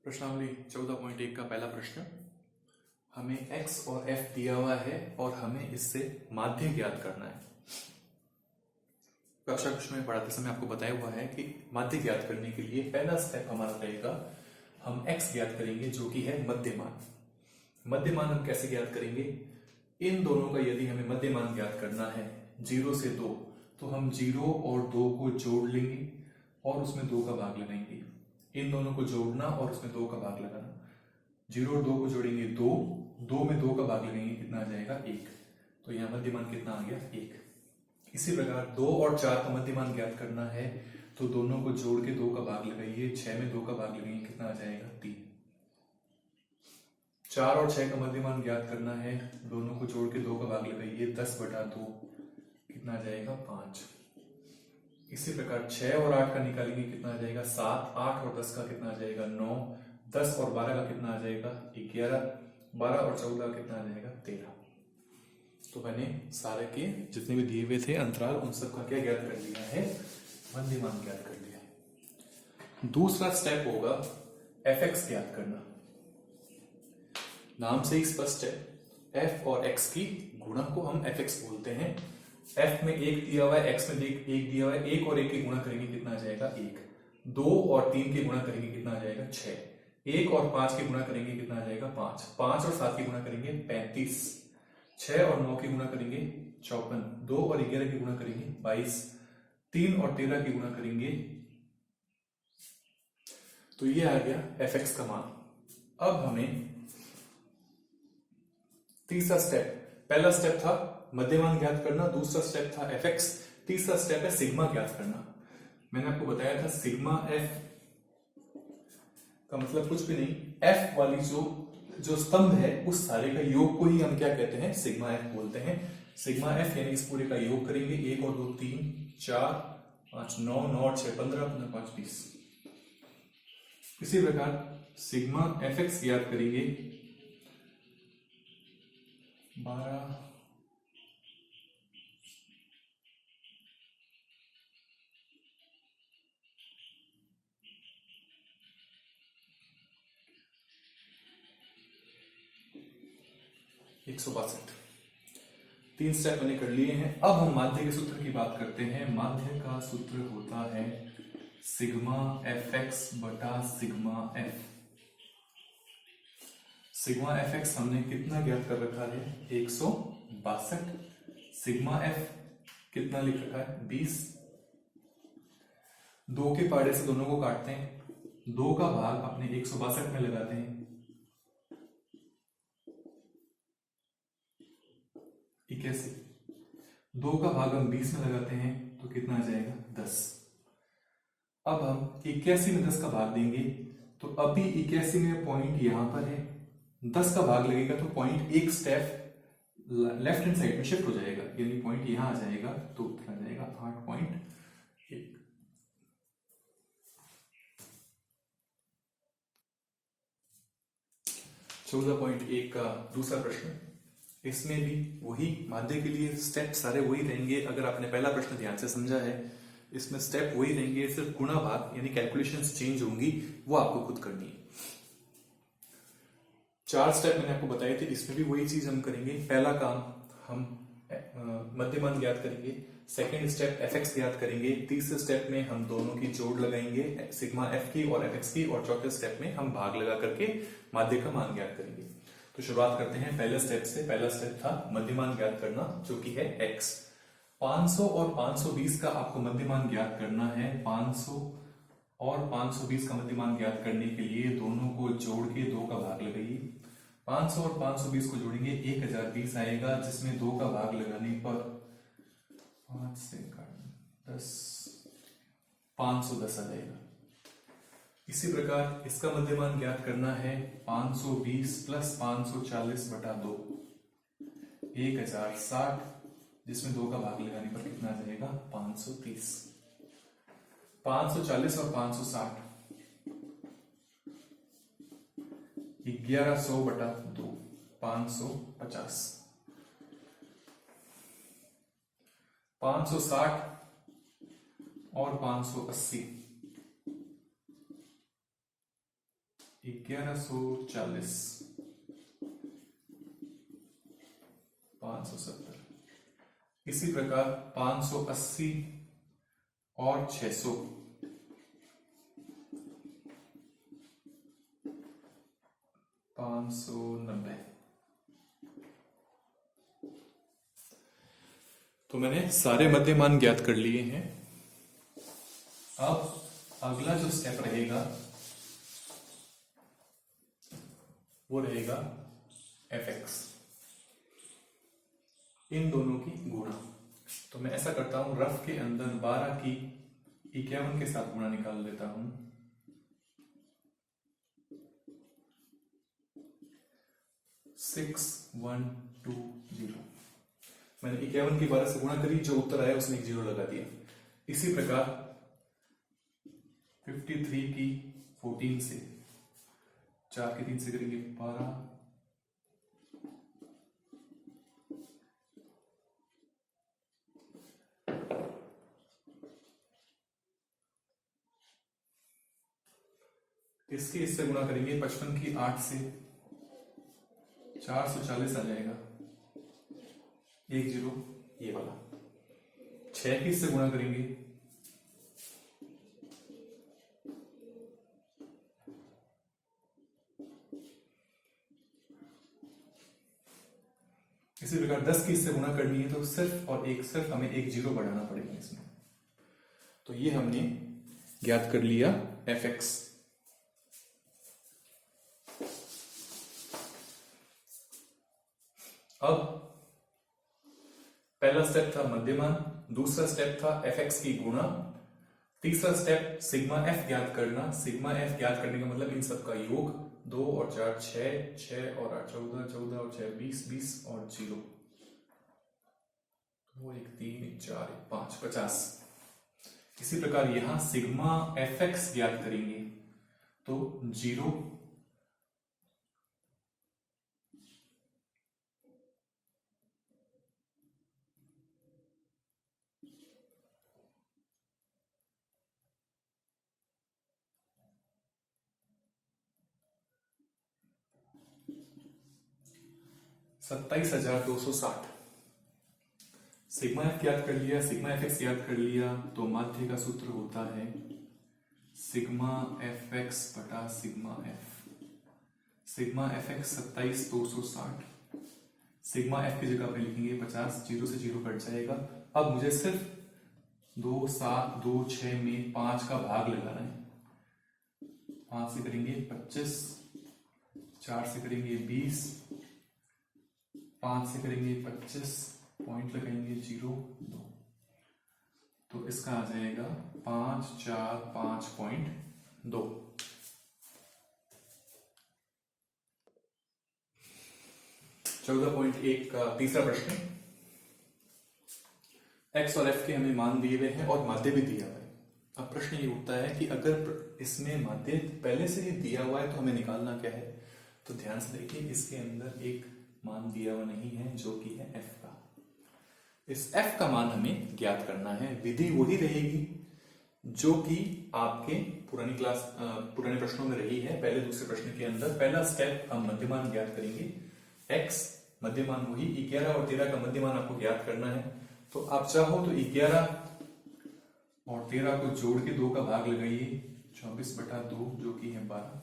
प्रश्नावली 14.1 का पहला प्रश्न। हमें x और f दिया हुआ है और हमें इससे माध्य ज्ञात करना है। कक्षा प्रश्न में पढ़ाते समय आपको बताया हुआ है कि माध्य ज्ञात करने के लिए पहला स्टेप हमारा रहेगा, हम x ज्ञात करेंगे जो कि है मध्यमान। मध्यमान हम कैसे ज्ञात करेंगे? इन दोनों का यदि हमें मध्यमान ज्ञात करना है 0 से 2, तो हम 0 और 2 को जोड़ लेंगे और उसमें 2 का भाग लगाएंगे। इन दोनों को जोड़ना और उसमें 2 का भाग लगाना। 0 और 2 को जोड़ेंगे 2, 2 में 2 का भाग लगाएंगे, कितना आ जाएगा 1। तो यहाँ मध्यमान कितना आ गया 1। इसी प्रकार 2 और 4 का मध्यमान ज्ञात करना है तो दोनों को जोड़ के 2 का भाग लगाइए, 6 में 2 का भाग लगाएंगे, कितना आ जाएगा 3। 4 और 6 का मध्यमान ज्ञात करना है, दोनों को जोड़ के 2 का भाग लगाइए, 10/2 कितना आ जाएगा 5। इसी प्रकार 6 और 8 का निकालेंगे, कितना आ जाएगा 7। 8 और 10 का कितना आ जाएगा 9। 10 और 12 का कितना आ जाएगा 11। 12 और 14 का कितना आ जाएगा 13। तो मैंने सारे के जितने भी दिए हुए थे अंतराल, उन सब का क्या ज्ञात कर लिया है, मध्यमान ज्ञात कर लिया है। दूसरा स्टेप होगा fx ज्ञात करना। नाम से ही स्पष्ट है, f और x की गुणा को हम fx बोलते हैं। f में 1 दिया हुआ है, x में 1 दिया हुआ है, 1 और 1 के गुणा करेंगे कितना आ जाएगा 1। 2 और 3 के गुणा करेंगे कितना आ जाएगा 6। 1 और 5 के गुणा करेंगे कितना आ जाएगा 5। 5 और 7 के गुणा करेंगे 35। 6 और 9 के गुणा करेंगे 54। 2 और 11 के गुणा करेंगे 22। 3 और 13 के गुणा करेंगे, तो ये आ गया fx का मान। अब हमें तीसरा स्टेप, पहला स्टेप था मध्यमान ज्ञात करना, दूसरा स्टेप था fx, तीसरा स्टेप है सिग्मा ज्ञात करना। मैंने आपको बताया था सिग्मा f का मतलब कुछ भी नहीं, f वाली जो स्तंभ है उस सारे का योग को ही हम क्या कहते हैं, सिग्मा f बोलते हैं। सिग्मा f यानी इस पूरे का योग करेंगे, 1 और 2 3 4 5 9 9 और 6 15 15 5 20। इसी प्रकार सिग्मा fx ज्ञात करेंगे 12 162। 3 स्टेप मैंने कर लिए हैं। अब हम माध्य के सूत्र की बात करते हैं। माध्य का सूत्र होता है सिग्मा fx बटा सिग्मा f। सिग्मा fx हमने कितना ज्ञात कर रखा है 162। सिग्मा f कितना लिख रखा है 20। 2 के पाड़े से दोनों को काटते हैं, 2 का भाग अपने 162 में लगाते हैं, 81। 2 का भाग हम 20 में लगाते हैं तो कितना आ जाएगा 10। अब हम 81 में 10 का भाग देंगे तो अभी 81 में पॉइंट यहां पर है, 10 का भाग लगेगा तो पॉइंट एक स्टेप लेफ्ट हैंड साइड में शिफ्ट हो जाएगा, यानी पॉइंट यहां आ जाएगा तो उत्तर आ जाएगा 8.1। 14.1 का दूसरा प्रश्न। इसमें भी वही माध्य के लिए स्टेप सारे वही रहेंगे। अगर आपने पहला प्रश्न ध्यान से समझा है, इसमें स्टेप वही रहेंगे, सिर्फ गुणा भाग यानी कैलकुलेशंस चेंज होंगी, वो आपको खुद करनी है। 4 स्टेप मैंने आपको बताए थे, इसमें भी वही चीज हम करेंगे। पहला काम हम मध्यमान ज्ञात करेंगे, सेकेंड स्टेप fx ज्ञात करेंगे, तीसरे स्टेप में हम दोनों की जोड़ लगाएंगे सिग्मा f की और fx की, और चौथे स्टेप में हम भाग लगा करके माध्य का मान ज्ञात करेंगे। तो शुरुआत करते हैं पहले स्टेप से। पहला स्टेप था मध्यमान ज्ञात करना जो कि है x। 500 और 520 का आपको मध्यमान ज्ञात करना है। 500 और 520 का मध्यमान ज्ञात करने के लिए दोनों को जोड़ के 2 का भाग लगाइए। 500 और 520 को जोड़ेंगे 1020 आएगा, जिसमें 2 का भाग लगाने पर 5 से 10 510 आ जाएगा। इसी प्रकार इसका मध्यमान ज्ञात करना है 520 प्लस 540 बटा 2 1060, जिसमें 2 का भाग लगाने पर कितना आ जाएगा 530। 540 और 560 1100 बटा 2 550। 560 और 580 1140 570। इसी प्रकार 580 और 600 590। तो मैंने सारे मध्यमान ज्ञात कर लिए हैं। अब अगला जो स्टेप रहेगा वो रहेगा fx, इन दोनों की गुणा। तो मैं ऐसा करता हूं, रफ के अंदर 12 की 51 के साथ गुणा निकाल लेता हूं। 6120। मैंने 51 की 12 से गुणा करी, जो उत्तर आया उसमें एक जीरो लगा दिया। इसी प्रकार 53 की 14 से, 4 की 3 से करेंगे 12, इसके इससे गुणा करेंगे 55 की 8 से, 440 आ जाएगा, एक जीरो ये वाला। 6 की इससे गुणा करेंगे, इसी प्रकार 10 की इससे गुणा करनी है तो सिर्फ और एक सिर्फ हमें एक जीरो बढ़ाना पड़ेगा इसमें। तो ये हमने ज्ञात कर लिया fx। अब पहला स्टेप था मध्यमान, दूसरा स्टेप था fx की गुणा, तीसरा स्टेप सिग्मा f ज्ञात करना। सिग्मा f ज्ञात करने का मतलब इन सब का योग, 2 और 4 6, 6 और 8 14, 14 और 6 20, 20 और 0, 2 1 3 1 4 1 5 50। इसी प्रकार यहां सिग्मा fx ज्ञात करेंगे तो 0 27,260। सिग्मा एफ ज्ञात कर लिया, सिग्मा एफ एक्स ज्ञात कर लिया, तो माध्य का सूत्र होता है सिग्मा एफ एक्स बटा sigma F. Sigma F x 27,260, sigma F की जगह पे लिखेंगे 50, 0 से 0 कट जाएगा। अब मुझे सिर्फ 2 7 2 6 में 5 का भाग लगाना है। 5 से करेंगे 25, 4 से करेंगे 20, 5 से करेंगे 25, पॉइंट लगाएंगे 0 2, तो इसका आ जाएगा 5 4 5.2। चौदह पॉइंट एक का तीसरा प्रश्न, x और f के हमें मान दिए हुए हैं और माध्य भी दिया हुआ है। अब प्रश्न ये उठता है कि अगर इसमें माध्य पहले से ही दिया हुआ है तो हमें निकालना क्या है। तो ध्यान से देखिए, इसके अंदर एक मान दिया हुआ नहीं है जो कि है f का। इस f का मान हमें ज्ञात करना है। विधि वही रहेगी जो कि आपके पुराने प्रश्नों में रही है। पहले दूसरे प्रश्न के अंदर पहला स्टेप हम मध्यमान ज्ञात करेंगे, x मध्यमान वही 11 और 13 का मध्यमान आपको ज्ञात करना है। तो आप चाहो तो 11 और 13 को जोड़ के 2 का भाग लगाइए, 24/2 जो कि है 12।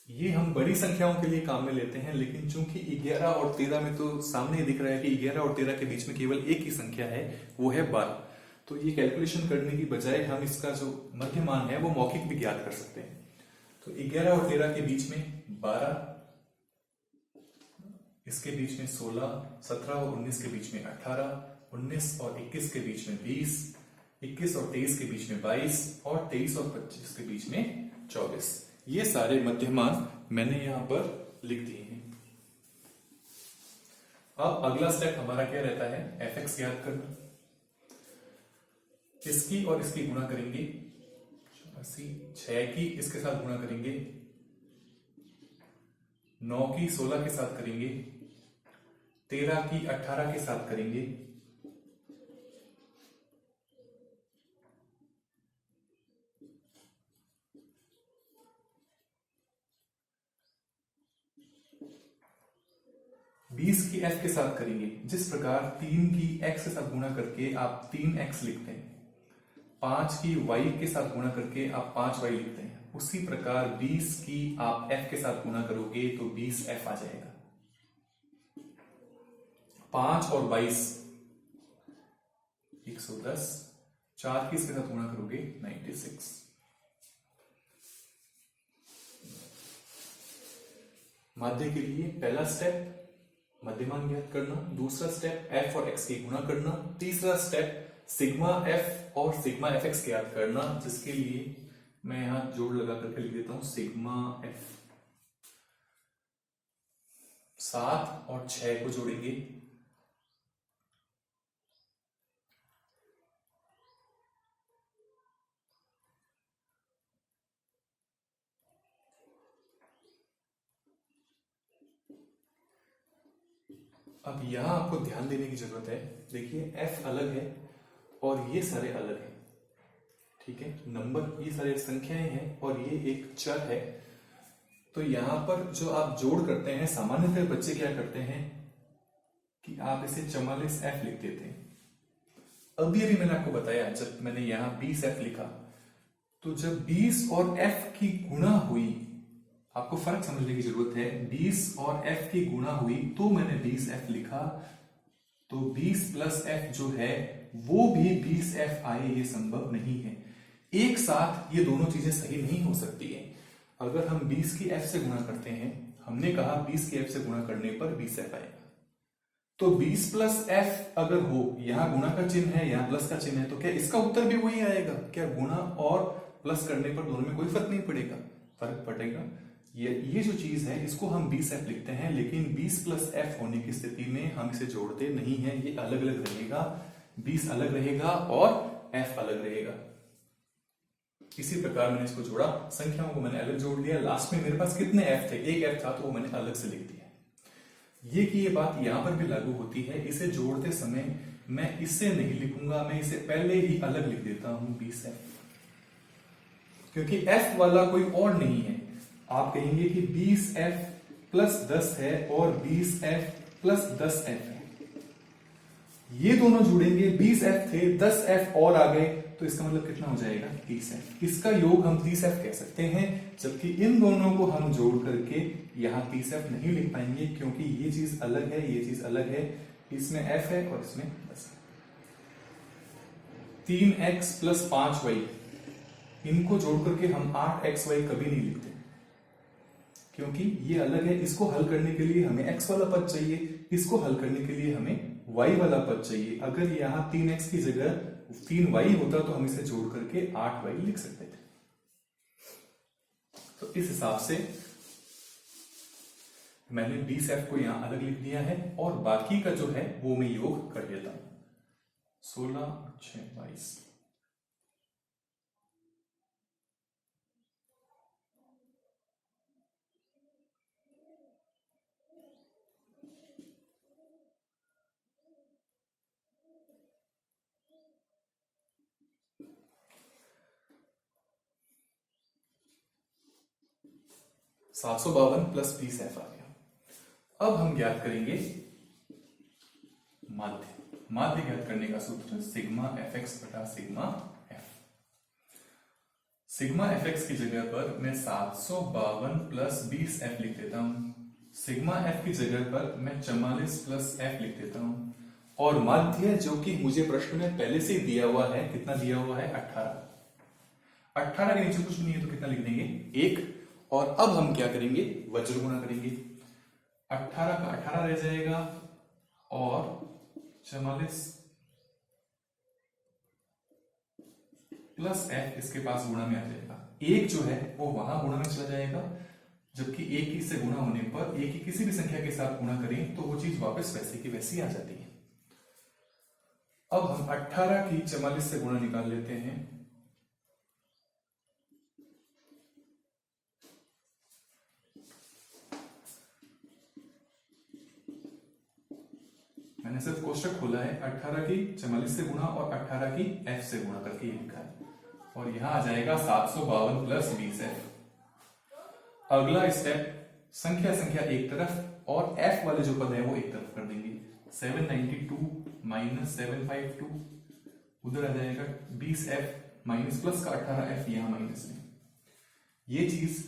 ये हम बड़ी संख्याओं के लिए काम में लेते हैं, लेकिन चूंकि 11 और 13 में तो सामने ही दिख रहा है कि 11 और 13 के बीच में केवल एक ही संख्या है, वो है 12। तो ये कैलकुलेशन करने की बजाय हम इसका जो मध्यमान है वो मौखिक भी ज्ञात कर सकते हैं। तो 11 और 13 के बीच में 12, इसके बीच में 16, 17 और 19 के बीच में 18, 19 और 21 के बीच में 20, 21 और 23 के बीच में 22 और 23 और 25 के बीच में 24। ये सारे मध्यमान मैंने यहां पर लिख दिए हैं। अब अगला स्टेप हमारा क्या रहता है, fx ज्ञात करना। इसकी और इसकी गुणा करेंगे, 6 की इसके साथ गुणा करेंगे, 9 की 16 के साथ करेंगे, 13 की 18 के साथ करेंगे, 20 की f के साथ करेंगे। जिस प्रकार 3 की x के साथ गुणा करके आप 3x लिखते हैं, 5 की y के साथ गुणा करके आप 5y लिखते हैं, उसी प्रकार 20 की आप f के साथ गुणा करोगे तो 20f आ जाएगा। 5 और 22 110, 4 की इसके साथ गुणा करोगे 96। माध्य के लिए पहला स्टेप मध्यमान ज्ञात करना, दूसरा स्टेप f और x की गुणा करना, तीसरा स्टेप सिग्मा f और सिग्मा fx ज्ञात करना, जिसके लिए मैं यहां जोड़ लगा करके लिख देता हूं सिग्मा f। 7 और 6 को जोड़ेंगे, अब यहां आपको ध्यान देने की जरूरत है। देखिए f अलग है और ये सारे अलग हैं, ठीक है। नंबर ये सारे संख्याएं हैं और ये एक चर है। तो यहां पर जो आप जोड़ करते हैं, सामान्यतः बच्चे क्या करते हैं कि आप इसे 44f लिख देते हैं। अभी मैंने आपको बताया, जब मैंने यहां 20f लिखा तो जब 20 और f की गुणा हुई, आपको फर्क समझने की जरूरत है, 20 और f की गुणा हुई तो मैंने 20f लिखा। तो 20 प्लस f जो है वो भी 20f आए, ये संभव नहीं है। एक साथ ये दोनों चीजें सही नहीं हो सकती है। अगर हम 20 की f से गुणा करते हैं, हमने कहा 20 की f से गुणा करने पर 20f आएगा, तो 20 प्लस f अगर हो, यहां गुणा का चिन्ह है, यहां प्लस का चिन्ह है, तो क्या इसका उत्तर भी वही आएगा? क्या गुणा और प्लस करने पर दोनों में कोई फर्क नहीं पड़ेगा? फर्क पड़ेगा। ये जो चीज है इसको हम 20f लिखते हैं, लेकिन 20 प्लस f होने की स्थिति में हम इसे जोड़ते नहीं हैं, ये अलग अलग रहेगा। 20 अलग रहेगा और f अलग रहेगा। इसी प्रकार मैंने इसको जोड़ा, संख्याओं को मैंने अलग जोड़ दिया। लास्ट में मेरे पास कितने f थे? एक f था तो वो मैंने अलग से लिख दिया। ये कि ये बात यहां पर भी लागू होती है। इसे जोड़ते समय मैं इससे नहीं लिखूंगा, मैं इसे पहले ही अलग लिख देता हूं 20f, क्योंकि f वाला कोई और नहीं है। आप कहेंगे कि 20f प्लस 10 है और 20f प्लस 10f है, ये दोनों जुड़ेंगे, 20f थे 10f और आ गए, तो इसका मतलब कितना हो जाएगा? 30f। इसका योग हम 30f कह सकते हैं, जबकि इन दोनों को हम जोड़ करके यहां 30f नहीं लिख पाएंगे, क्योंकि ये चीज अलग है, ये चीज अलग है। इसमें f है और इसमें 10 है। 3x प्लस 5y, इनको जोड़ करके हम 8xy कभी नहीं लिखते, क्योंकि ये अलग है। इसको हल करने के लिए हमें x वाला पद चाहिए, इसको हल करने के लिए हमें y वाला पद चाहिए। अगर यहां 3x की जगह 3y होता तो हम इसे जोड़ करके 8y लिख सकते थे। तो इस हिसाब से मैंने 20f को यहां अलग लिख दिया है और बाकी का जो है वो मैं योग कर देता हूं। 16 और 6 22। $752 प्लस 20f आ गया। अब हम ज्ञात करेंगे माध्य। माध्य ज्ञात करने का सूत्र सिग्मा fx बटा सिग्मा f। सिग्मा fx की जगह पर मैं 752 प्लस 20f लिख देता हूं। सिग्मा f की जगह पर मैं 44 प्लस f लिख देता हूं। और माध्य जो कि मुझे प्रश्न में पहले से ही दिया हुआ है, कितना दिया हुआ है? 18। 18 के नीचे कुछ नहीं है तो कितना लिख देंगे? 1। और अब हम क्या करेंगे? वज्र गुणा करेंगे। 18 का 18 रह जाएगा और 44 प्लस f इसके पास गुणा में आ जाएगा। 1 जो है वो वहां गुणा में चला जाएगा, जबकि 1 से गुणा होने पर 1 की किसी भी संख्या के साथ गुणा करें तो वो चीज वापस वैसे की वैसी आ जाती है। अब हम 18 की 44 से गुणा निकाल लेते हैं। मैंने सिर्फ कोष्टक खोला है, 18 की 44 से गुणा और 18 की f से गुणा करके ये लिखा है, और यहां आ जाएगा 752 प्लस 20f। अगला स्टेप संख्या संख्या एक तरफ और f वाले जो पद है वो एक तरफ कर देंगे। 792 माइनस 752 उधर आ जाएगा 20f माइनस प्लस का 18f यहां माइनस में। ये चीज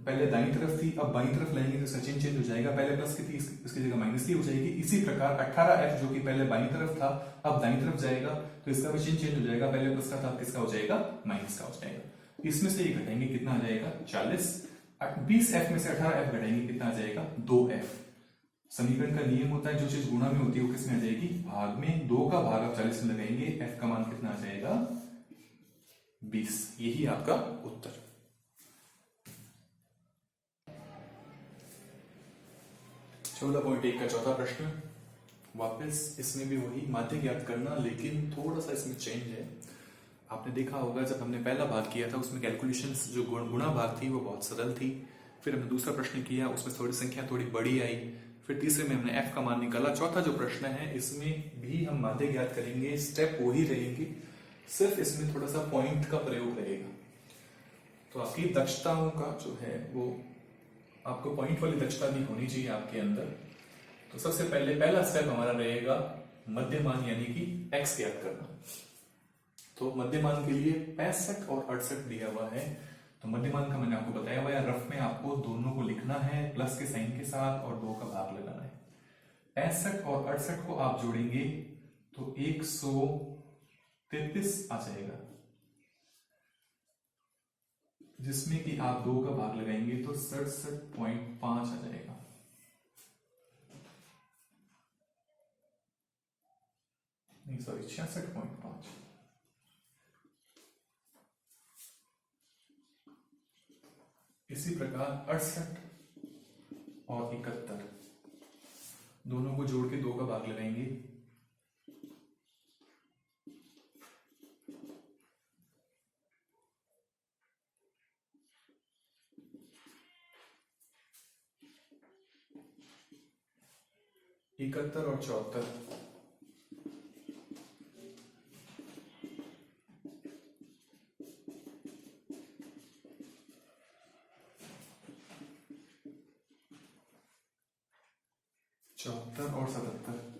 पहले दाईं तरफ थी, अब बाईं तरफ लाएंगे तो इसका चिन्ह चेंज हो जाएगा। पहले प्लस की थी, इसकी जगह माइनस की हो जाएगी। इसी प्रकार 18f जो कि पहले बाईं तरफ था अब दाईं तरफ जाएगा तो इसका भी चिन्ह चेंज हो जाएगा। पहले प्लस का था, अब किसका हो जाएगा? माइनस का हो जाएगा। इसमें से ये घटाएंगे, कितना आ जाएगा? 40। 20f में से 18f घटाएंगे, कितना आ जाएगा? 2f। समीकरण का नियम होता है जो चीज गुणा में होती है वो किसमें आ जाएगी? भाग में। 2 का भाग आप 40 में लगाएंगे, f का मान कितना आ जाएगा? 20। यही आपका उत्तर। 14.1 का चौथा प्रश्न, वापस इसमें भी वही माध्य ज्ञात करना, लेकिन थोड़ा सा इसमें चेंज है। आपने देखा होगा जब हमने पहला भाग किया था उसमें कैलकुलेशंस जो गुणा भाग थी वो बहुत सरल थी। फिर हमने दूसरा प्रश्न किया, उसमें थोड़ी संख्या थोड़ी बड़ी आई। फिर तीसरे में हमने f का मान निकाला। चौथा जो प्रश्न है इसमें भी हम माध्य ज्ञात करेंगे, स्टेप वही रहेंगे, सिर्फ इसमें थोड़ा सा पॉइंट का प्रयोग रहेगा। तो आपकी दक्षताओं का जो है वो आपको पॉइंट वाली दक्षता भी होनी चाहिए आपके अंदर। तो सबसे पहले पहला स्टेप हमारा रहेगा मध्यमान यानी कि x ज्ञात करना। तो मध्यमान के लिए 65 और 68 दिया हुआ है। तो मध्यमान का मैंने आपको बताया हुआ है, रफ में आपको दोनों को लिखना है प्लस के साइन के साथ और 2 का भाग लगाना है। 65 और 68 को आप जोड़ेंगे तो 133 आ जाएगा, जिसमें कि आप 2 का भाग लगाएंगे तो 67.5 आ जाएगा। नहीं सॉरी 66.5। इसी प्रकार 68 और 71 दोनों को जोड़ के 2 का भाग लगाएंगे। इकहत्तर और 74 74 और 77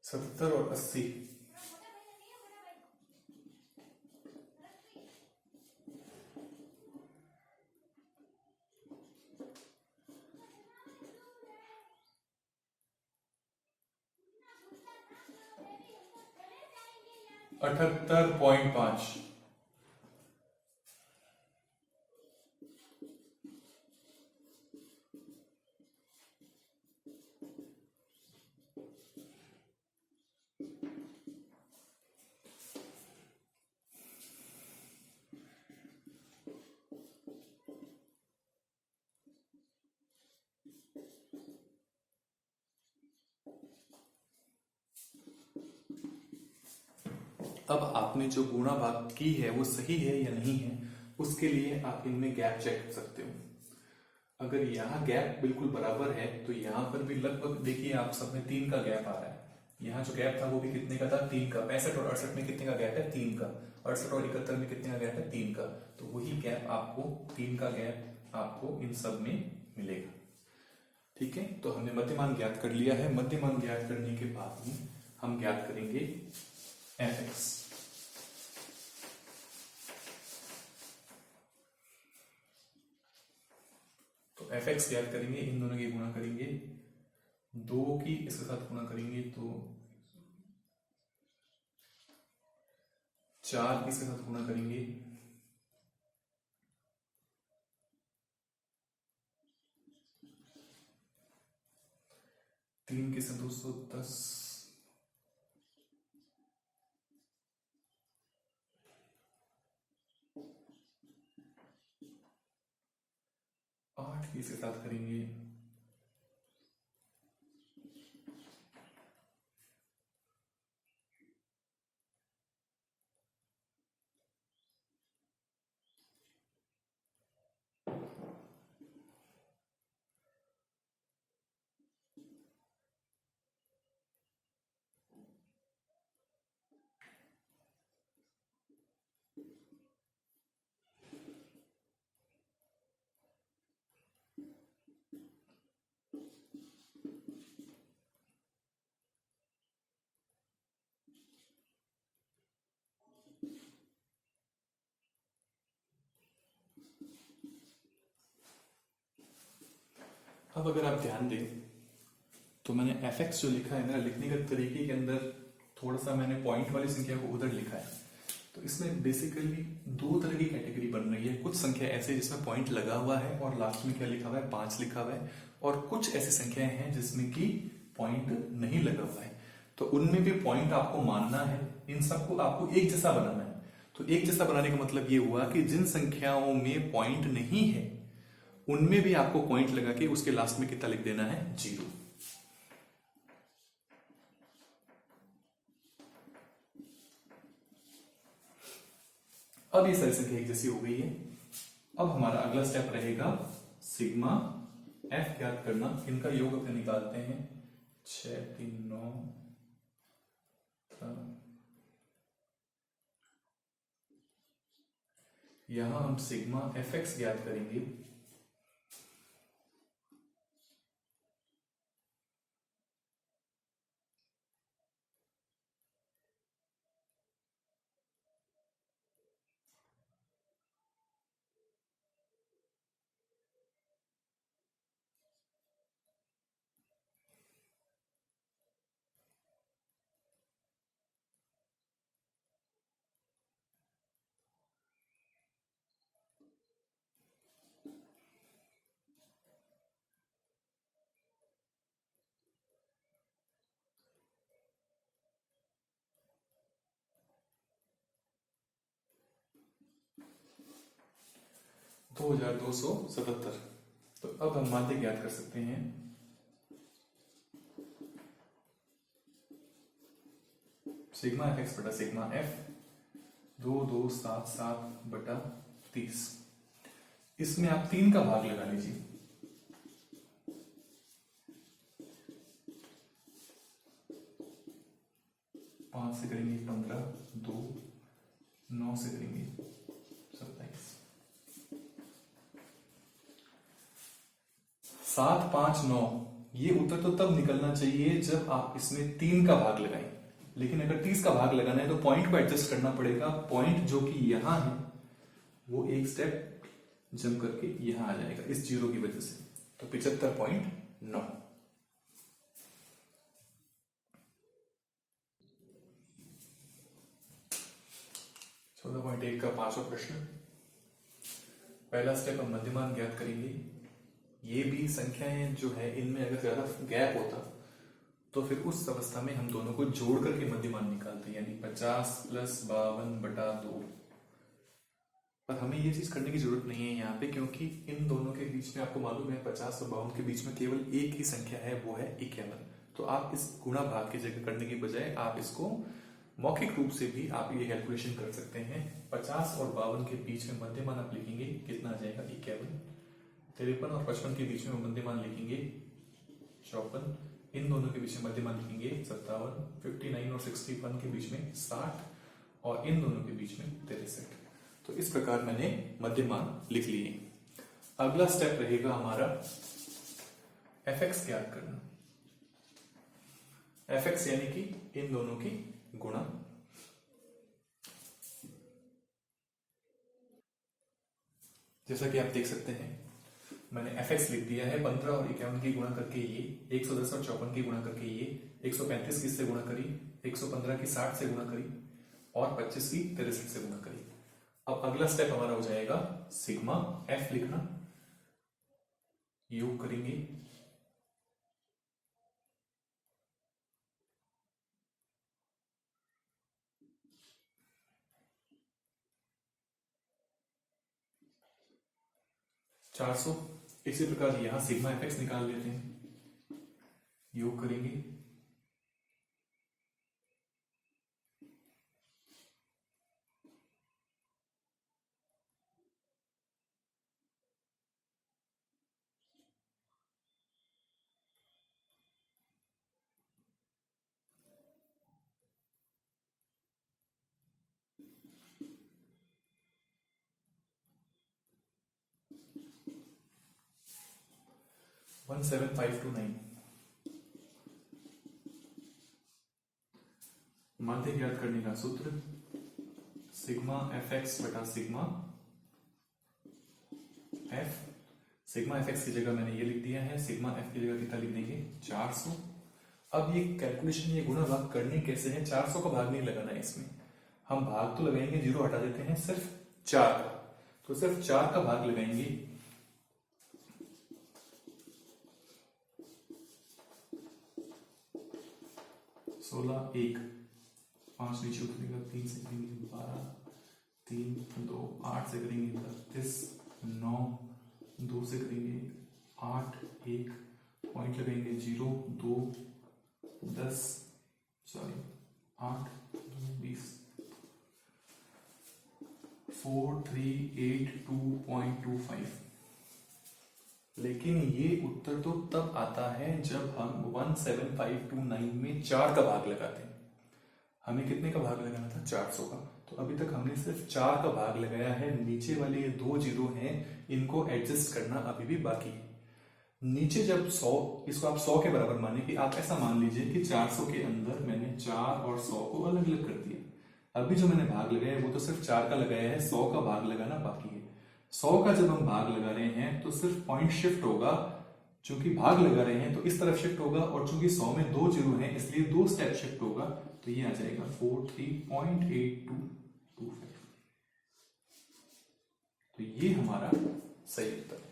70 और 80 78.5 अब आपने जो गुणा भाग की है वो सही है या नहीं है, उसके लिए आप इनमें गैप चेक कर सकते हो। अगर यहाँ गैप बिल्कुल बराबर है तो यहाँ पर भी लगभग देखिए आप सब में 3 का गैप आ रहा है। यहाँ जो गैप था वो भी कितने का था? 3 का। 65 और 68 में कितने का गैप है? 3 का। 68 और 71 में कितने का गैप है? 3 का। तो वही गैप आपको 3 का गैप आपको इन सब में मिलेगा। ठीक है, तो हमने मध्यमान ज्ञात कर लिया है। मध्यमान ज्ञात करने के बाद में हम ज्ञात करेंगे fx। तो fx ज्ञात करेंगे, इन दोनों की गुणा करेंगे, 2 की इसके साथ गुणा करेंगे तो 4 की इसके साथ गुणा करेंगे, 3 के साथ 210, 8 की इसके साथ करेंगे, अब अगर आप ध्यान दें तो मैंने fx जो लिखा है, मेरा लिखने के तरीके के अंदर थोड़ा सा मैंने पॉइंट वाली संख्या को उधर लिखा है। तो इसमें बेसिकली दो तरह की कैटेगरी बन रही है। कुछ संख्या ऐसे जिसमें पॉइंट लगा हुआ है और लास्ट में क्या लिखा हुआ है, 5 लिखा हुआ है, और कुछ ऐसी संख्याएं हैं जिसमें कि पॉइंट नहीं लगा हुआ है। तो उनमें भी पॉइंट आपको मानना है, इन सबको आपको एक जैसा बनाना है। तो एक जैसा बनाने का मतलब ये हुआ कि जिन संख्याओं में पॉइंट नहीं है उनमें भी आपको पॉइंट लगा के उसके लास्ट में कितना लिख देना है, 0। अब ये सारी संख्या एक जैसी हो गई है। अब हमारा अगला स्टेप रहेगा सिग्मा एफ ज्ञात करना। इनका योग अपने निकालते हैं, 6 3 9। यहां हम सिग्मा एफ एक्स ज्ञात करेंगे। दो 2277। तो अब हम माध्य ज्ञात कर सकते हैं। सिग्मा एफ एक्स बटा सिग्मा एफ 2277 बटा 30। इसमें आप 3 का भाग लगा लीजिए। पांच से करेंगे 15, 2 9 से करेंगे 27। 7 5 9। ये उत्तर तो तब निकलना चाहिए जब आप इसमें 3 का भाग लगाएं, लेकिन अगर 30 का भाग लगाना है तो पॉइंट को एडजस्ट करना पड़ेगा। पॉइंट जो कि यहां है वो एक स्टेप जंप करके यहां आ जाएगा इस 0 की वजह से। तो 75.9। 14.1 का 5वां प्रश्न। पहला स्टेप हम मध्यमान ज्ञात करेंगे। ये भी संख्याएं जो है इनमें अगर ज्यादा गैप होता तो फिर उस अवस्था में हम दोनों को जोड़ करके मध्यमान निकालते, यानी 50 + 52 बटा 2। पर हमें ये चीज करने की जरूरत नहीं है यहाँ पे, क्योंकि इन दोनों के बीच में आपको मालूम है 50 और 52 के बीच में केवल एक ही संख्या है, वो है 51। तो आप इस गुणा भाग की जगह करने की बजाय आप इसको मौखिक रूप से भी आप ये कैलकुलेशन कर सकते हैं। 50 और 52 के बीच में मध्यमान आप लिखेंगे, कितना आ जाएगा, 51। 53 और 55 के बीच में मध्यमान लिखेंगे 54। इन दोनों के बीच में मध्यमान लिखेंगे 57। 59 और 61 के बीच में 60 और इन दोनों के बीच में 63। तो इस प्रकार मैंने मध्यमान लिख लिए। अगला स्टेप रहेगा हमारा एफ एक्स ज्ञात करना। एफ एक्स यानी कि इन दोनों की गुणा। जैसा कि आप देख सकते हैं मैंने एफ एक्स लिख दिया है। 15 और 51 की गुणा करके ये, 110 और 54 की गुणा करके ये, 135 किससे गुणा करी, 115 की 60 से गुणा करी और 25 की 63 से गुणा करी। अब अगला स्टेप हमारा हो जाएगा सिग्मा एफ लिखना। योग करेंगे, $400। इसी प्रकार यहां सिग्मा एफ एक्स निकाल लेते हैं। योग करेंगे, $17529। माध्य ज्ञात करने का सूत्र सिग्मा एफ एक्स बटा sigma F. Sigma F x की जगह मैंने ये लिख दिया है, सिग्मा एफ की जगह कितना लिख देंगे 400। अब ये कैलकुलेशन, ये गुणा भाग करनी कैसे है, 400 का भाग नहीं लगाना है इसमें, हम भाग तो लगाएंगे, जीरो हटा देते हैं, सिर्फ 4 का, तो सिर्फ 4 का भाग लगाएंगे। सोलह, एक, 5 नीचे उतरेगा, 3 से करेंगे 12, 3, 2, 8 से करेंगे 32, 9, 2 से करेंगे 8, 1 पॉइंट लगाएंगे 0, 2, 10, सॉरी 8, 20, 4382.25। लेकिन ये उत्तर तो तब आता है जब हम 17529 में 4 का भाग लगाते हैं। हमें कितने का भाग लगाना था, 400 का, तो अभी तक हमने सिर्फ 4 का भाग लगाया है। नीचे वाले ये 2 जीरो हैं, इनको एडजस्ट करना अभी भी बाकी है। नीचे जब 100, इसको आप 100 के बराबर माने कि आप ऐसा मान लीजिए कि 400 के अंदर मैंने 4 और 100 को अलग अलग कर दिया। अभी जो मैंने भाग लगाया वो तो सिर्फ 4 का लगाया है, 100 का भाग लगाना बाकी है। 100 का जब हम भाग लगा रहे हैं तो सिर्फ पॉइंट शिफ्ट होगा, चूंकि भाग लगा रहे हैं तो इस तरफ शिफ्ट होगा, और चूंकि 100 में 2 जीरो हैं इसलिए 2 स्टेप शिफ्ट होगा, तो ये आ जाएगा 43.8225। तो ये हमारा सही उत्तर है।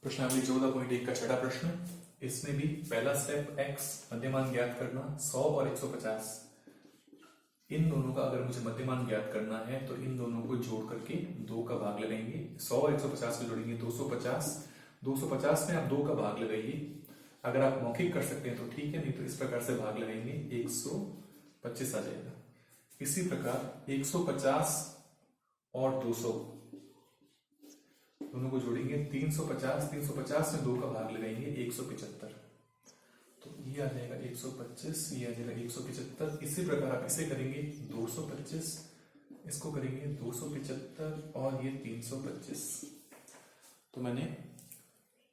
प्रश्नावली 14.1 का छठा प्रश्न, इसमें भी पहला स्टेप x मध्यमान ज्ञात करना, 100 और 150, इन दोनों का अगर मुझे मध्यमान ज्ञात करना है तो इन दोनों को जोड़ करके 2 का भाग लगाएंगे। 100 और 150 को जोड़ेंगे 250, 250 में आप 2 का भाग लगाइए। अगर आप मौखिक कर सकते हैं तो ठीक है, नहीं तो इस प्रकार से भाग लगाएंगे 125 आ जाएगा। इसी प्रकार 150 और 200 दोनों को जोड़ेंगे 350, 350 में 2 का भाग लगाएंगे 175, तो ये आ जाएगा 125, ये आ जाएगा 175। इसी प्रकार आप इसे करेंगे 225, इसको करेंगे 275 और ये 325। तो मैंने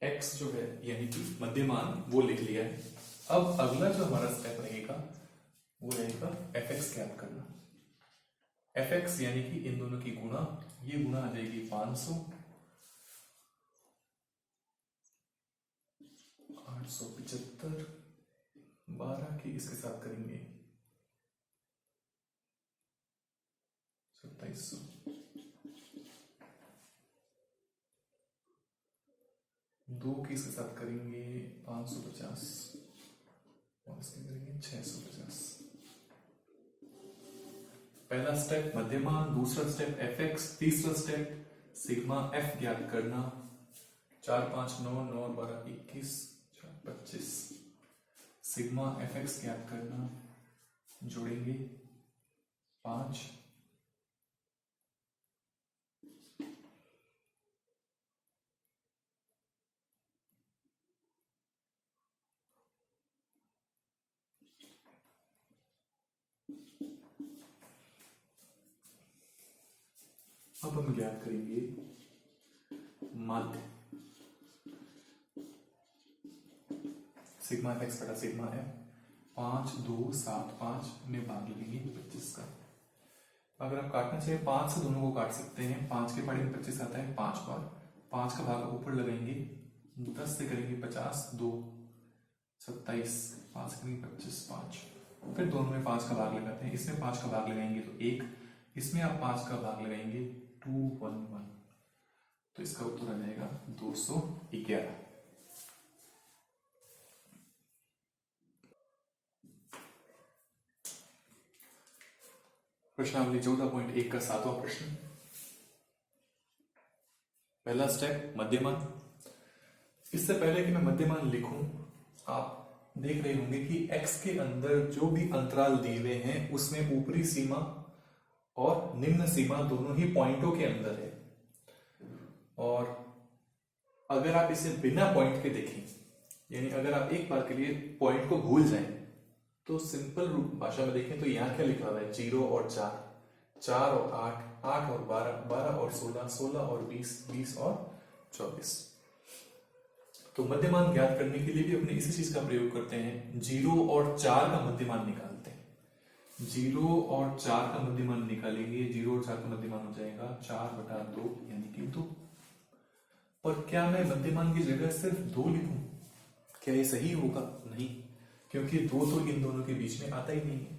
x जो है यानी कि मध्यमान वो लिख लिया है। अब अगला जो हमारा स्टेप रहेगा वो रहेगा fx ज्ञात करना। fx यानी कि इन दोनों की गुणा, ये गुणा आ जाएगी 500, 875, 12 की इसके साथ करेंगे 2700, 2 की इसके साथ करेंगे 550 और इसके करेंगे 650। पहला स्टेप मध्यमान, दूसरा स्टेप fx, तीसरा स्टेप सिग्मा f ज्ञात करना। 4, 5, 9, 9, 12, 21, 25। सिग्मा fx ज्ञात करना, जोड़ेंगे 5, अब हम ज्ञात करेंगे माध्य। सिग्मा एफ बटा सिग्मा एफ 5, 2, 7, 5 में भाग लगेंगे 25 का। अगर आप काटना चाहिए 5 से दोनों को काट सकते हैं। 5 के पहाड़ी में 25 आता है 5 बार। 5 का भाग ऊपर लगाएंगे, 10 से करेंगे 50, 2, 27, 5 करेंगे 25, 5। फिर दोनों में 5 का भाग लगाते हैं। इसमें 5 का भाग लगाएंगे तो 1, इसमें आप 5 का भाग लगाएंगे 211, तो इसका उत्तर आ जाएगा 211। प्रश्नावली 14.1 का 7वां प्रश्न। पहला स्टेप मध्यमान। इससे पहले कि मैं मध्यमान लिखूं, आप देख रहे होंगे कि x के अंदर जो भी अंतराल दिए हुए हैं उसमें ऊपरी सीमा और निम्न सीमा दोनों ही पॉइंटों के अंदर है। और अगर आप इसे बिना पॉइंट के देखें, यानी अगर आप एक बार के लिए पॉइंट को भूल जाएं, तो सिंपल रूप भाषा में देखें तो यहां क्या लिखा हुआ है, 0 और 4, 4 और 8, 8 और 12, 12 और 16, 16 और 20, 20 और 24। तो मध्यमान ज्ञात करने के लिए भी अपने इसी चीज का प्रयोग करते हैं, 0 और 4 का मध्यमान निकालते हैं। 0 और 4 का मध्यमान निकालेंगे। 0 और 4 का मध्यमान हो जाएगा 4/2 यानी कि 2। पर क्या मैं मध्यमान की जगह सिर्फ 2 लिखूं? क्या ये सही होगा? नहीं, क्योंकि 2 तो इन दोनों के बीच में आता ही नहीं है।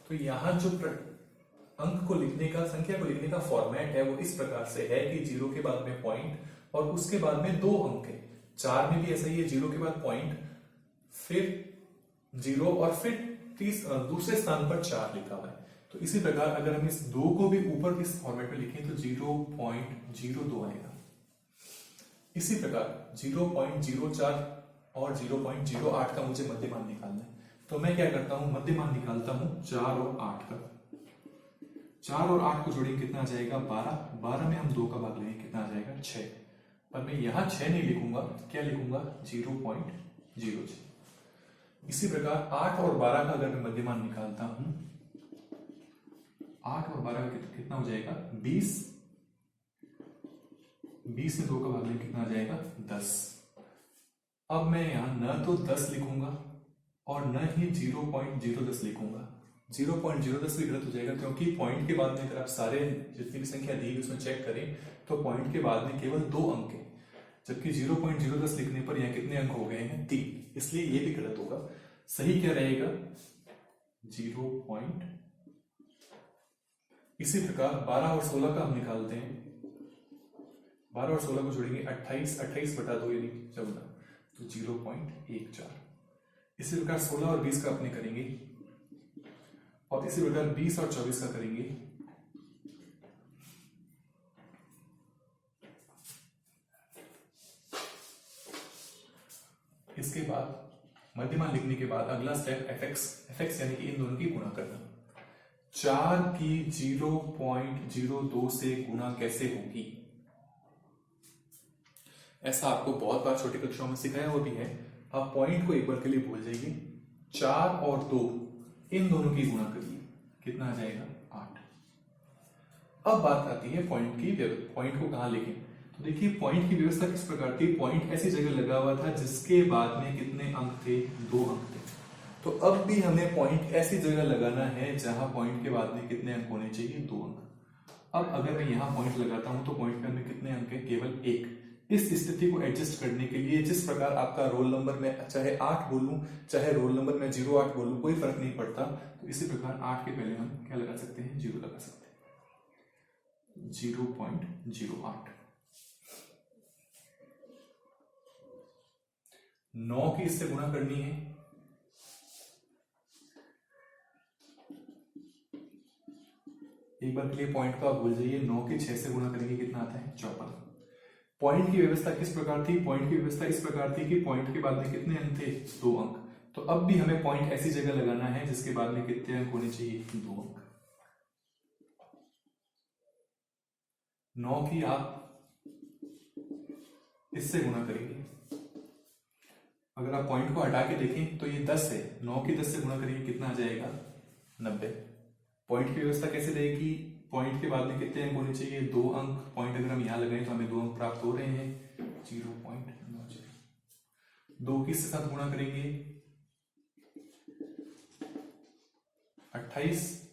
तो यहां जो अंक को लिखने का, संख्या को लिखने का फॉर्मेट है वो इस प्रकार से है कि 0 के बाद में पॉइंट और उसके बाद में 2 अंक है। 4 में भी ऐसा ही है, 0 के बाद पॉइंट, फिर 0 और फिर दूसरे स्थान पर 4 लिखा हुआ है। तो इसी प्रकार अगर हम इस 2 को भी ऊपर इस फॉर्मेट में लिखें तो 0.02 आएगा। इसी प्रकार 0.04 और 0.08 का मुझे मध्यमान निकालना है। तो मैं क्या करता हूं, मध्यमान निकालता हूं 4 और 8 का। 4 और 8 को जोड़ेंगे कितना आ जाएगा? 12। 12 में हम 2 का भाग लेंगे, कितना आ जाएगा? 6। पर मैं यहां 6 नहीं लिखूंगा, क्या लिखूंगा? 0.06। इसी प्रकार 8 और 12 का अगर मैं मध्यमान निकालता हूं, 8 और 12 का कितना हो जाएगा? 20। 20 में 2 का भाग लेंगे, कितना आ जाएगा? 10। अब मैं यहां न तो 10 लिखूंगा और न ही 0.010 लिखूंगा। 0.010 भी गलत हो जाएगा, क्योंकि पॉइंट के बाद में अगर आप सारे जितनी भी संख्या दी है उसमें चेक करें तो पॉइंट के बाद में केवल 2 अंक है, जबकि 0.010 लिखने पर यहाँ कितने अंक हो गए हैं? 3। इसलिए ये भी गलत होगा। सही क्या रहेगा? 0. इसी प्रकार 12 और 16 का हम निकालते हैं। 12 और 16 को जोड़ेंगे 28, 28/2 यानी 14, तो 0.14। इसी प्रकार 16 और 20 का अपने करेंगे और इसी प्रकार 20 और 24 का करेंगे। इसके बाद मध्यमान लिखने के बाद अगला स्टेप एफएक्स यानी कि इन दोनों की गुणा करना। 4 की 0.02 से गुणा कैसे होगी? ऐसा आपको बहुत बार छोटी कक्षाओं में सिखाया हुआ भी है। आप पॉइंट को एक बार के लिए भूल जाइए। 4 और 2 इन दोनों की गुणा करिए, कितना आ जाएगा? 8। अब बात आती है पॉइंट की। पॉइंट को कहां लिखें? तो देखिए पॉइंट की व्यवस्था किस प्रकार थी। पॉइंट ऐसी जगह लगा हुआ था जिसके बाद में कितने अंक थे? 2 अंक थे। तो अब भी हमें पॉइंट ऐसी जगह लगाना है जहां पॉइंट के बाद में कितने अंक होने चाहिए? 2 अंक। अब अगर मैं यहां पॉइंट लगाता हूं तो पॉइंट के अंदर कितने अंक है? केवल 1। इस स्थिति को एडजस्ट करने के लिए जिस प्रकार आपका रोल नंबर में चाहे 8 बोलूं चाहे रोल नंबर में 08 बोलूं, कोई फर्क नहीं पड़ता। तो इसी प्रकार 8 के पहले हम क्या लगा सकते हैं? 0 लगा सकते हैं। 0.08। 9 की इससे गुणा करनी है। एक बार के लिए पॉइंट को आप भूल जाइए। 9 के 6 से गुणा करेंगे, कितना आता है? 54। पॉइंट की व्यवस्था किस प्रकार थी? पॉइंट की व्यवस्था इस प्रकार थी कि पॉइंट के बाद में कितने अंक थे? 2 अंक। तो अब भी हमें पॉइंट ऐसी जगह लगाना है जिसके बाद में कितने अंक होने चाहिए? 2 अंक। 9 की आप इससे गुणा करेंगे। अगर आप पॉइंट को हटा के देखें तो ये 10 है। 9 की 10 से गुणा करेंगे, कितना आ जाएगा? 90। पॉइंट की व्यवस्था कैसे रहेगी? पॉइंट के बाद में कितने अंक होने चाहिए? 2 अंक। पॉइंट अगर हम यहां लगाएं तो हमें 2 अंक प्राप्त हो रहे हैं। 0.90। 2 की साथ गुणा करेंगे 28।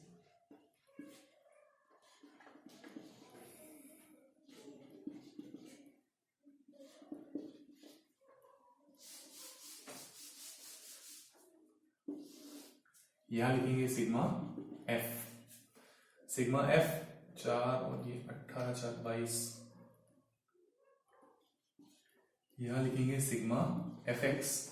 यहां लिखेंगे सिग्मा एफ। सिग्मा एफ 4 और ये 18, 4, 22। यहां लिखेंगे सिग्मा एफ एक्स।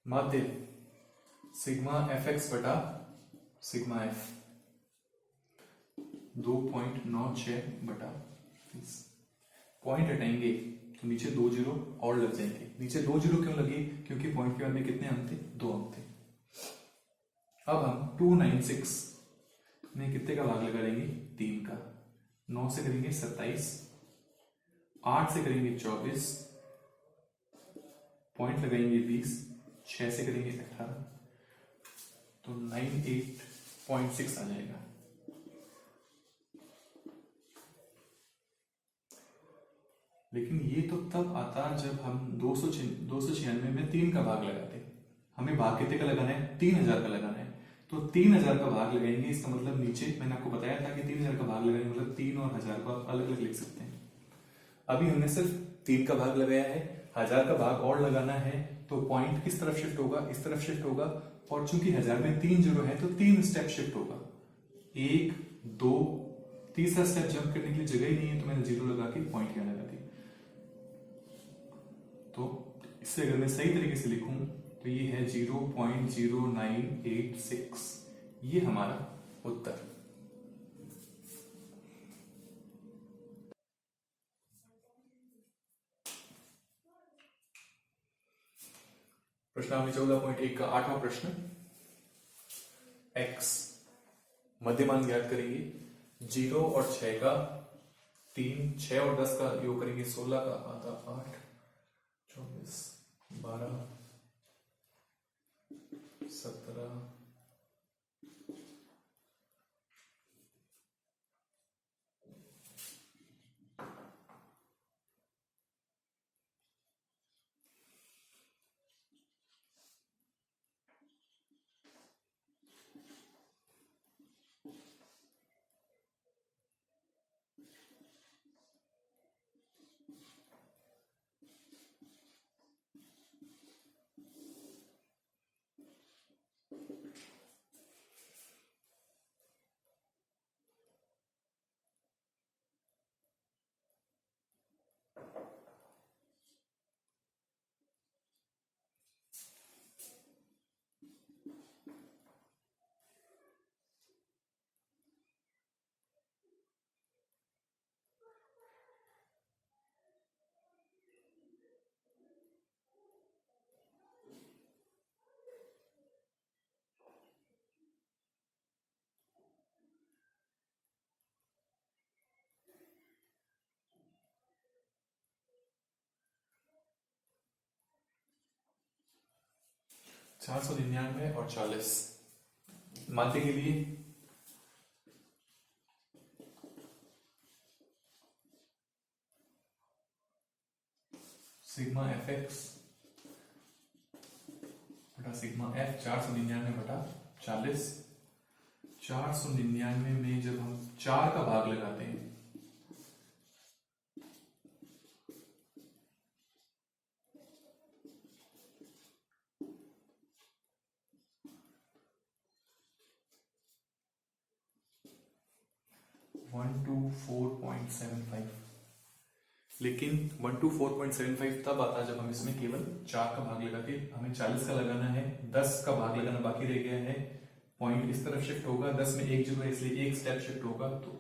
माध्य सिग्मा एफ एक्स बटा सिग्मा एफ 2.96/30। पॉइंट हटाएंगे तो नीचे 2 जीरो और लग जाएंगे। नीचे 2 जीरो क्यों लगे? क्योंकि पॉइंट के बाद में कितने अंक थे? 2 अंक थे। अब हम 296 में कितने का भाग लगा लेंगे, 3 का। 9 से करेंगे 27, 8 से करेंगे 24, पॉइंट लगाएंगे 20, 6 से करेंगे 18, तो 98.6 आ जाएगा। लेकिन ये तो तब आता जब हम 296 में 3 का भाग लगाते। हमें भाग कितने का लगाना है, 3000 का लगाना है, तो 3000 का भाग लगाएंगे। इसका मतलब नीचे मैंने आपको बताया था कि 3000 का भाग लगाएंगे, मतलब 3 और 1000 को आप अलग अलग लिख सकते हैं। अभी हमने सिर्फ 3 का भाग लगाया है, 1000 का भाग और लगाना है, तो पॉइंट किस तरफ शिफ्ट होगा, इस तरफ शिफ्ट होगा। और चूंकि 1000 में 3 जीरो है तो 3 स्टेप शिफ्ट होगा, 1 2, तीसरा स्टेप जंप करने के लिए जगह ही नहीं है, तो मैंने जीरो लगा के पॉइंट यहाँ लगा दी। तो इससे अगर मैं सही तरीके से लिखूं तो ये है 0.0986, ये हमारा उत्तर। प्रश्नावली 14.1 का 8वां प्रश्न, x मध्यमान ज्ञात करेंगे। 0 और 6 का 3, 6 और 10 का योग करेंगे 16 का आधा 8, 24, 12, 17, 499 और 40 मानते के लिए सिग्मा एफ एक्स बटा सिग्मा एफ 499 बटा 40। 499 में जब हम 4 का भाग लगाते हैं 124.75, लेकिन 124.75 तब आता जब हम इसमें केवल 4 का भाग लगा के, हमें 40 का लगाना है, 10 का भाग लगाना बाकी रह गया है। पॉइंट इस तरफ शिफ्ट होगा, 10 में 1 जीरो है इसलिए एक स्टेप शिफ्ट होगा, तो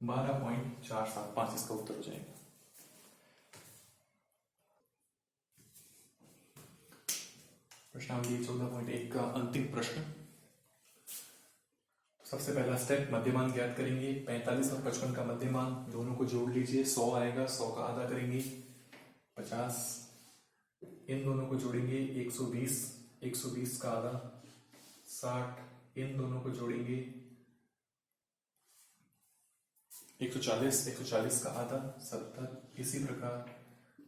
12.475 इसका उत्तर हो जाएगा। प्रश्नावली 14.1 का अंतिम प्रश्न। सबसे पहला स्टेप मध्यमान ज्ञात करेंगे। 45 और 55 का मध्यमान दोनों को जोड़ लीजिए, 100 आएगा, 100 का आधा करेंगे 50, इन दोनों को जोड़ेंगे 120, 120 का आधा 60, इन दोनों को जोड़ेंगे 140, 140 का आधा 70, इसी प्रकार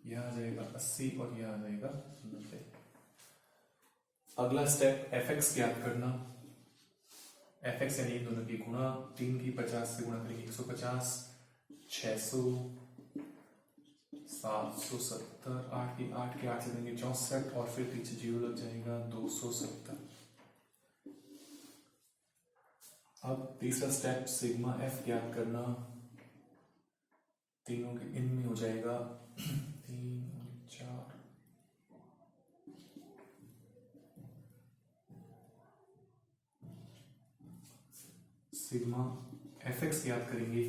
यह आ जाएगा 80 और यह आ जाएगा 90। अगला स्टेप एफ एक्स ज्ञात करना। एफ एक्स यानी इन दोनों की गुणा, 3 की 50 से गुणा करेंगे 150, 600, 770, 8 की 8 से देंगे 64 और फिर पीछे जीरो लग जाएगा 270। अब तीसरा स्टेप सिग्मा एफ ज्ञात करना। तीनों के इनमें हो जाएगा 3 और 4, सिग्मा एफ एक्स ज्ञात करेंगे।